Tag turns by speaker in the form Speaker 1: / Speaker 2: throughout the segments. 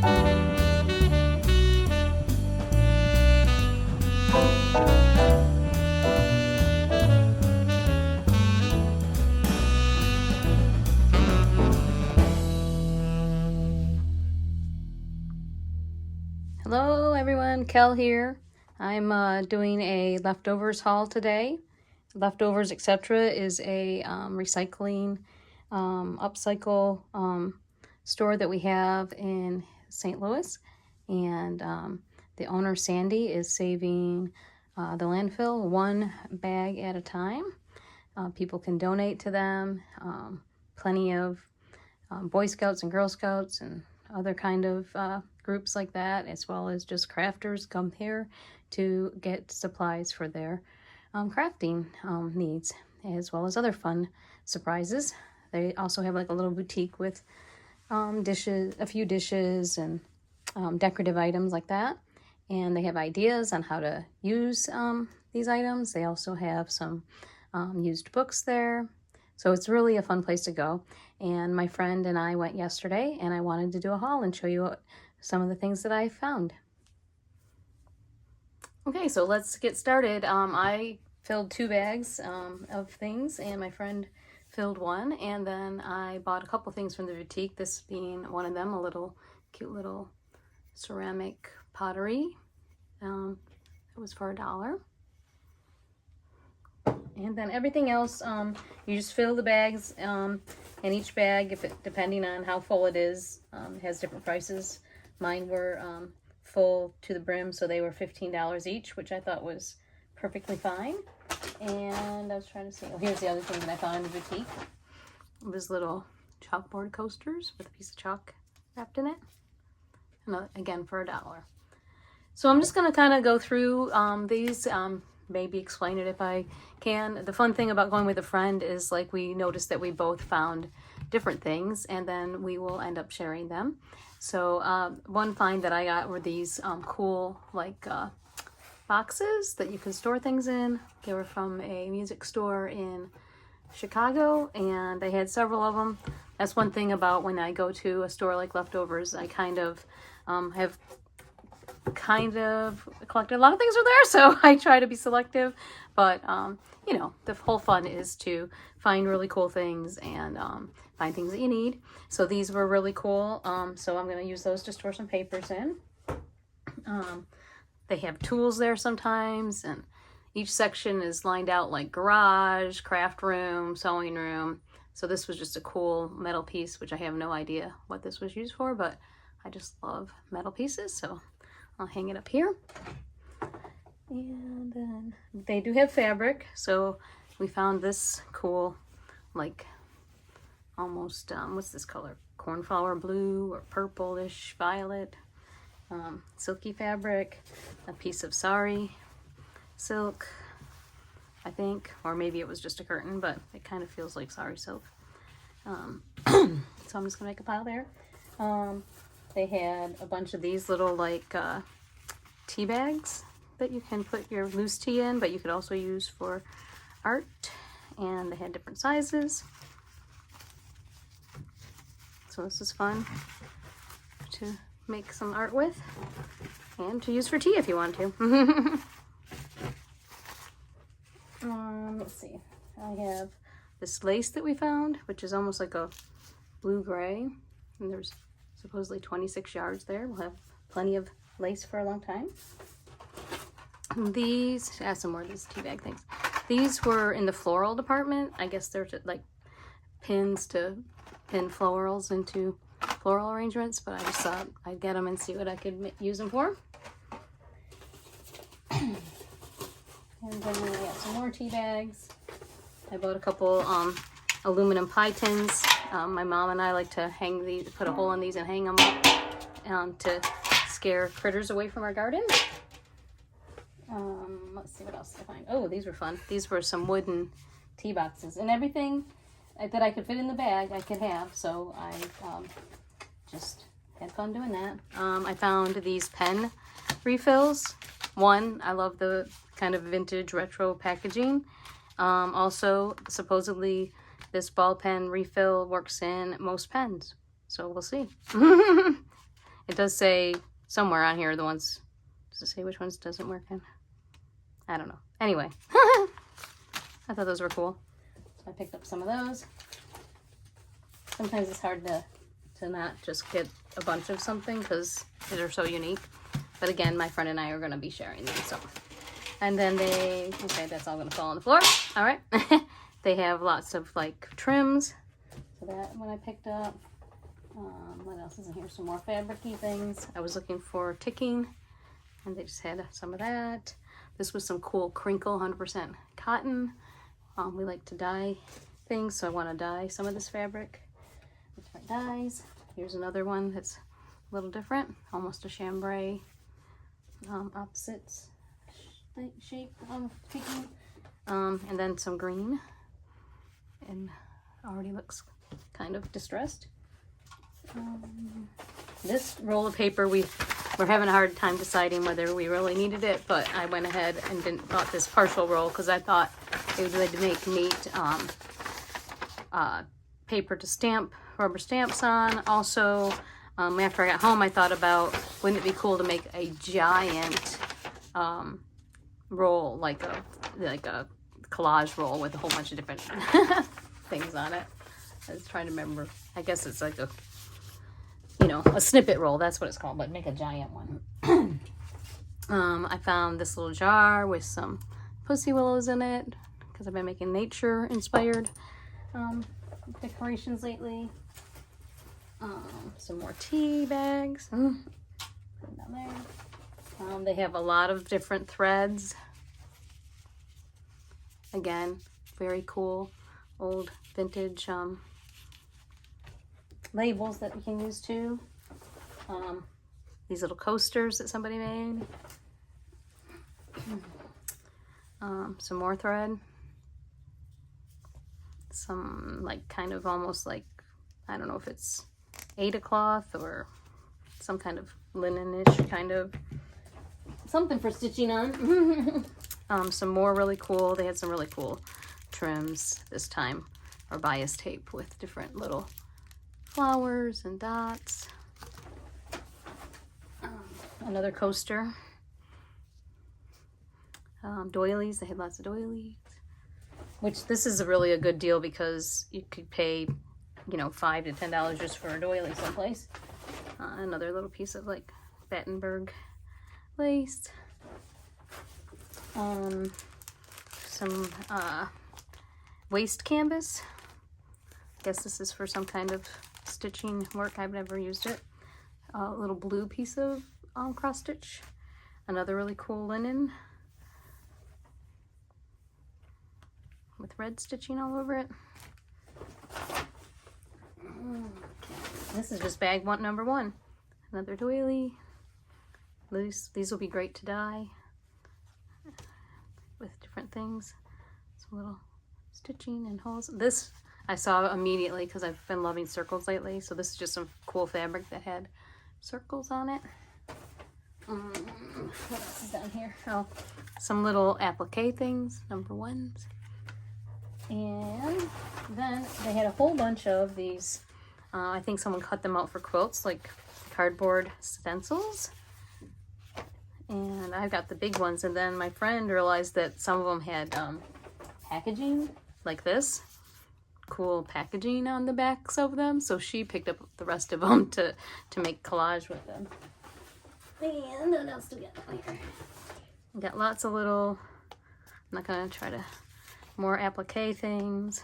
Speaker 1: Hello everyone, Kel here. I'm doing a leftovers haul today. Leftovers Etc. is a recycling, upcycle store that we have in St. Louis. And the owner, Sandy, is saving the landfill one bag at a time. People can donate to them. Plenty of Boy Scouts and Girl Scouts and other kind of groups like that, as well as just crafters come here to get supplies for their crafting needs, as well as other fun surprises. They also have like a little boutique with dishes, a few dishes and decorative items like that. And they have ideas on how to use these items. They also have some used books there. So it's really a fun place to go. And my friend and I went yesterday, and I wanted to do a haul and show you some of the things that I found. Okay, so let's get started. I filled 2 bags of things, and my friend filled one, and then I bought a couple things from the boutique, this being one of them, a little cute little ceramic pottery. It was for $1. And then everything else, you just fill the bags, and each bag, depending on how full it is, has different prices. Mine were full to the brim, so they were $15 each, which I thought was perfectly fine. And I was trying to see, oh, here's the other thing that I found in the boutique. It was little chalkboard coasters with a piece of chalk wrapped in it. And again, for $1. So I'm just going to kind of go through these, maybe explain it if I can. The fun thing about going with a friend is like we noticed that we both found different things, and then we will end up sharing them. So one find that I got were these cool like boxes that you can store things in. They were from a music store in Chicago, and they had several of them. That's one thing about when I go to a store like Leftovers, I kind of have collected a lot of things are there, so I try to be selective, but you know, the whole fun is to find really cool things and find things that you need. So these were really cool, so I'm going to use those to store some papers in. They have tools there sometimes, and each section is lined out like garage, craft room, sewing room. So this was just a cool metal piece, which I have no idea what this was used for, but I just love metal pieces, so I'll hang it up here. And then they do have fabric, so we found this cool, like almost what's this color, cornflower blue or purplish violet, silky fabric, a piece of sari silk, I think, or maybe it was just a curtain, but it kind of feels like sari silk. So I'm just gonna make a pile there. They had a bunch of these little like tea bags that you can put your loose tea in, but you could also use for art, and they had different sizes. So this is fun to make some art with and to use for tea if you want to. Let's see, I have this lace that we found, which is almost like a blue-gray, and there's supposedly 26 yards there. We'll have plenty of lace for a long time. These, some more of these tea bag things. These were in the floral department. I guess they're like pins to pin florals into floral arrangements, but I just thought I'd get them and see what I could use them for. And then I got some more tea bags. I bought a couple aluminum pie tins. My mom and I like to hang these, put a hole in these and hang them up to scare critters away from our garden. Let's see what else I find. Oh, these were fun. These were some wooden tea boxes, and everything that I could fit in the bag I could have, so I just had fun doing that. I found these pen refills. One, I love the kind of vintage retro packaging. Also, supposedly this ball pen refill works in most pens, so we'll see. It does say somewhere on here the ones, does it say which ones doesn't work in? I don't know. Anyway, I thought those were cool. So I picked up some of those. Sometimes it's hard to not just get a bunch of something because they're so unique. But again, my friend and I are going to be sharing them. So, and then they, okay, that's all going to fall on the floor. All right. They have lots of like trims. So that one I picked up. What else is in here? Some more fabric-y things. I was looking for ticking, and they just had some of that. This was some cool crinkle 100% cotton. We like to dye things, so I want to dye some of this fabric with different dyes. Here's another one that's a little different, almost a chambray, opposites shape ticking. And then some green, and already looks kind of distressed. This roll of paper, we're having a hard time deciding whether we really needed it, but I went ahead and bought this partial roll because I thought it would make neat paper to stamp rubber stamps on. Also, after I got home, I thought about, wouldn't it be cool to make a giant roll, like a collage roll with a whole bunch of different things on it. I was trying to remember. I guess it's like a, you know, a snippet roll. That's what it's called, but make a giant one. I found this little jar with some pussy willows in it because I've been making nature inspired decorations lately. Some more tea bags. Put them down there. They have a lot of different threads. Again, very cool old vintage labels that we can use too. These little coasters that somebody made. Some more thread. Some like kind of almost like, I don't know if it's Aida cloth or some kind of linen-ish kind of something for stitching on. Some more really cool, they had some really cool trims this time, or bias tape with different little flowers and dots. Another coaster. Doilies, they had lots of doilies. Which this is really a good deal because you could pay, you know, $5 to $10 just for a doily someplace. Another little piece of like Battenberg lace. Some waist canvas. I guess this is for some kind of stitching work. I've never used it. A little blue piece of cross stitch. Another really cool linen with red stitching all over it. This is just bag number one. Another doily. These will be great to dye with different things. Some little stitching and holes. This I saw immediately because I've been loving circles lately. So this is just some cool fabric that had circles on it. What else is down here? Oh, some little applique things, number ones. And then they had a whole bunch of these. I think someone cut them out for quilts, like cardboard stencils. And I got the big ones. And then my friend realized that some of them had packaging like this. Cool packaging on the backs of them. So she picked up the rest of them to make collage with them. And what else do we got down here? We got lots of little, I'm not going to try to, more applique things,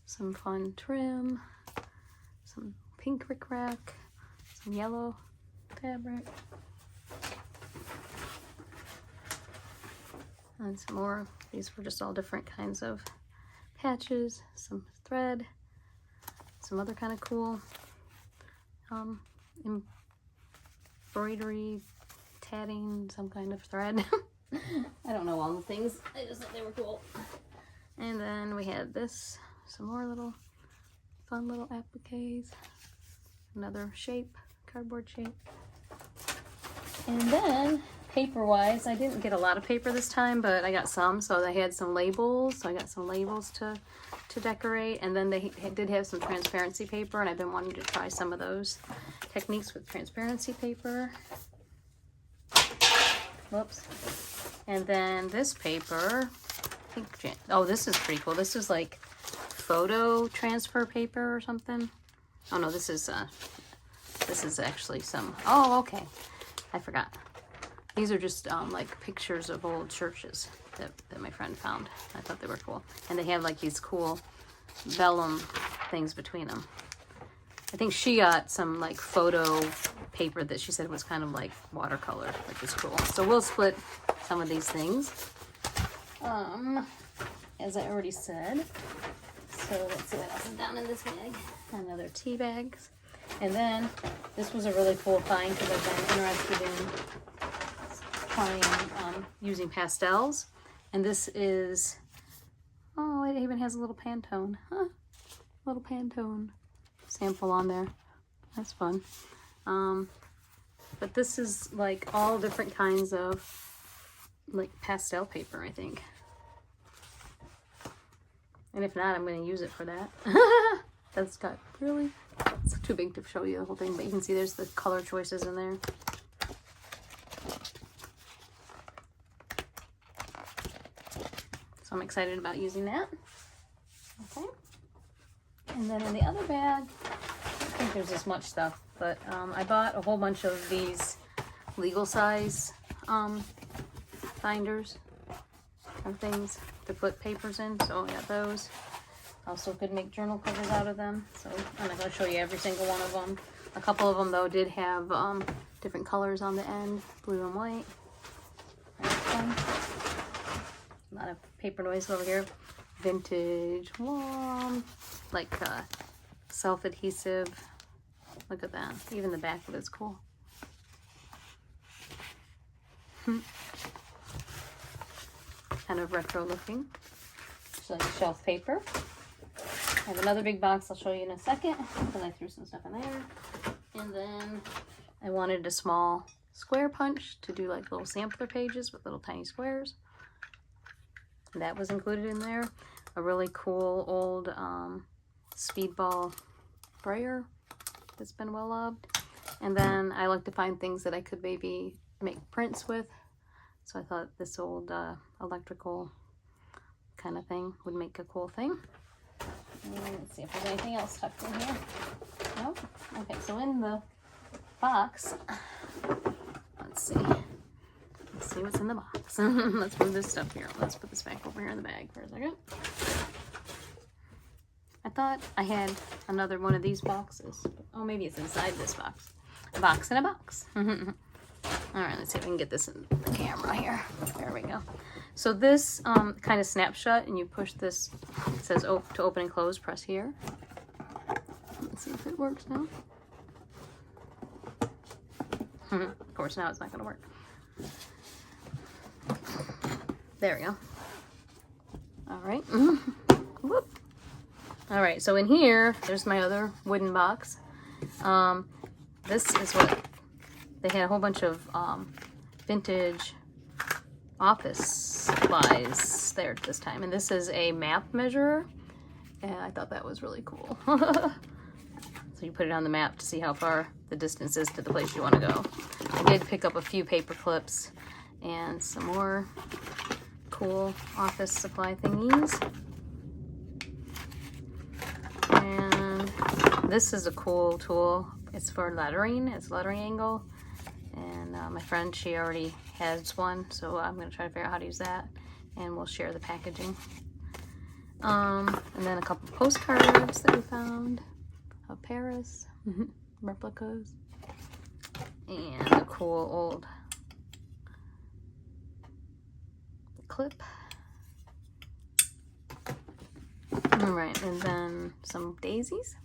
Speaker 1: some fun trim, some pink rickrack, some yellow fabric, and some more. These were just all different kinds of patches, some thread, some other kind of cool embroidery, tatting, some kind of thread. I don't know all the things, I just thought they were cool. And then we had this, some more little fun little appliques, another shape, cardboard shape. And then paper-wise, I didn't get a lot of paper this time, but I got some. So they had some labels. So I got some labels to decorate. And then they did have some transparency paper, and I've been wanting to try some of those techniques with transparency paper. Whoops. And then this paper, I think, oh, this is pretty cool. This is like photo transfer paper or something. Oh no, this is actually some, oh, okay. I forgot. These are just like pictures of old churches that my friend found. I thought they were cool. And they have like these cool vellum things between them. I think she got some like photo paper that she said was kind of like watercolor, which is cool. So we'll split some of these things. As I already said. So let's see what else is down in this bag. Another tea bags. And then this was a really cool find because I've been interested in trying using pastels. And this is, oh, it even has a little Pantone. Huh? Little Pantone sample on there. That's fun. But this is like all different kinds of like pastel paper, I think. And if not, I'm going to use it for that. That's got really, it's too big to show you the whole thing, but you can see there's the color choices in there. So I'm excited about using that. Okay. And then in the other bag, I think there's this much stuff, but I bought a whole bunch of these legal size binders or things to put papers in. So I got those. Also could make journal covers out of them. So I'm not going to show you every single one of them. A couple of them though did have different colors on the end, blue and white. A lot of paper noise over here. Vintage, like self-adhesive. Look at that. Even the back of it's cool. Kind of retro looking. It's like shelf paper. I have another big box I'll show you in a second because I threw some stuff in there. And then I wanted a small square punch to do like little sampler pages with little tiny squares. And that was included in there. A really cool old speedball brayer that's been well loved. And then I like to find things that I could maybe make prints with. So I thought this old electrical kind of thing would make a cool thing. And let's see if there's anything else tucked in here. Nope. Okay, so in the box, let's see. Let's see what's in the box. Let's move this stuff here. Let's put this back over here in the bag for a second. I thought I had another one of these boxes. Oh, maybe it's inside this box. A box in a box. All right, let's see if we can get this in the camera here. There we go. So this kind of snaps shut, and you push this. It says to open and close. Press here. Let's see if it works now. Of course, now it's not going to work. There we go. All right. Whoop. All right. So in here, there's my other wooden box. This is what they had, a whole bunch of vintage office supplies there this time. And this is a map measurer. And I thought that was really cool. So you put it on the map to see how far the distance is to the place you want to go. I did pick up a few paper clips and some more cool office supply thingies. And this is a cool tool. It's for lettering. It's lettering angle. And my friend, she already has one, so I'm going to try to figure out how to use that. And we'll share the packaging. And then a couple postcards that we found of Paris. Replicas. And a cool old clip. Alright, and then some daisies.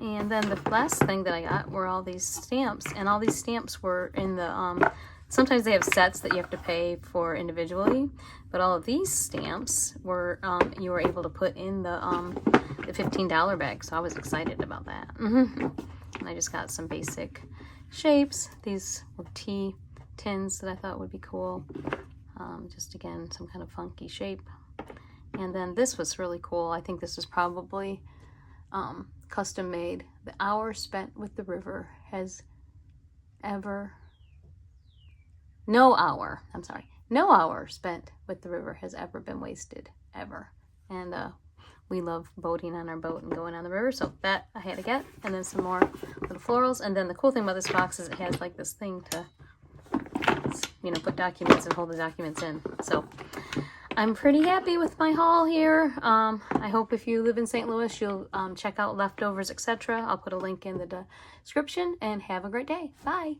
Speaker 1: And then the last thing that I got were all these stamps, and all these stamps were in the, sometimes they have sets that you have to pay for individually, but all of these stamps were, you were able to put in the $15 bag, so I was excited about that. And I just got some basic shapes. These were tea tins that I thought would be cool. Just again, some kind of funky shape. And then this was really cool. I think this was probably custom made. The hour spent with the river has ever, no hour spent with the river has ever been wasted, ever. And we love boating on our boat and going on the river, so that I had to get. And then some more little florals. And then the cool thing about this box is it has like this thing to, you know, put documents and hold the documents in. So I'm pretty happy with my haul here. I hope if you live in St. Louis, you'll check out Leftovers, etc. I'll put a link in the description, and have a great day. Bye.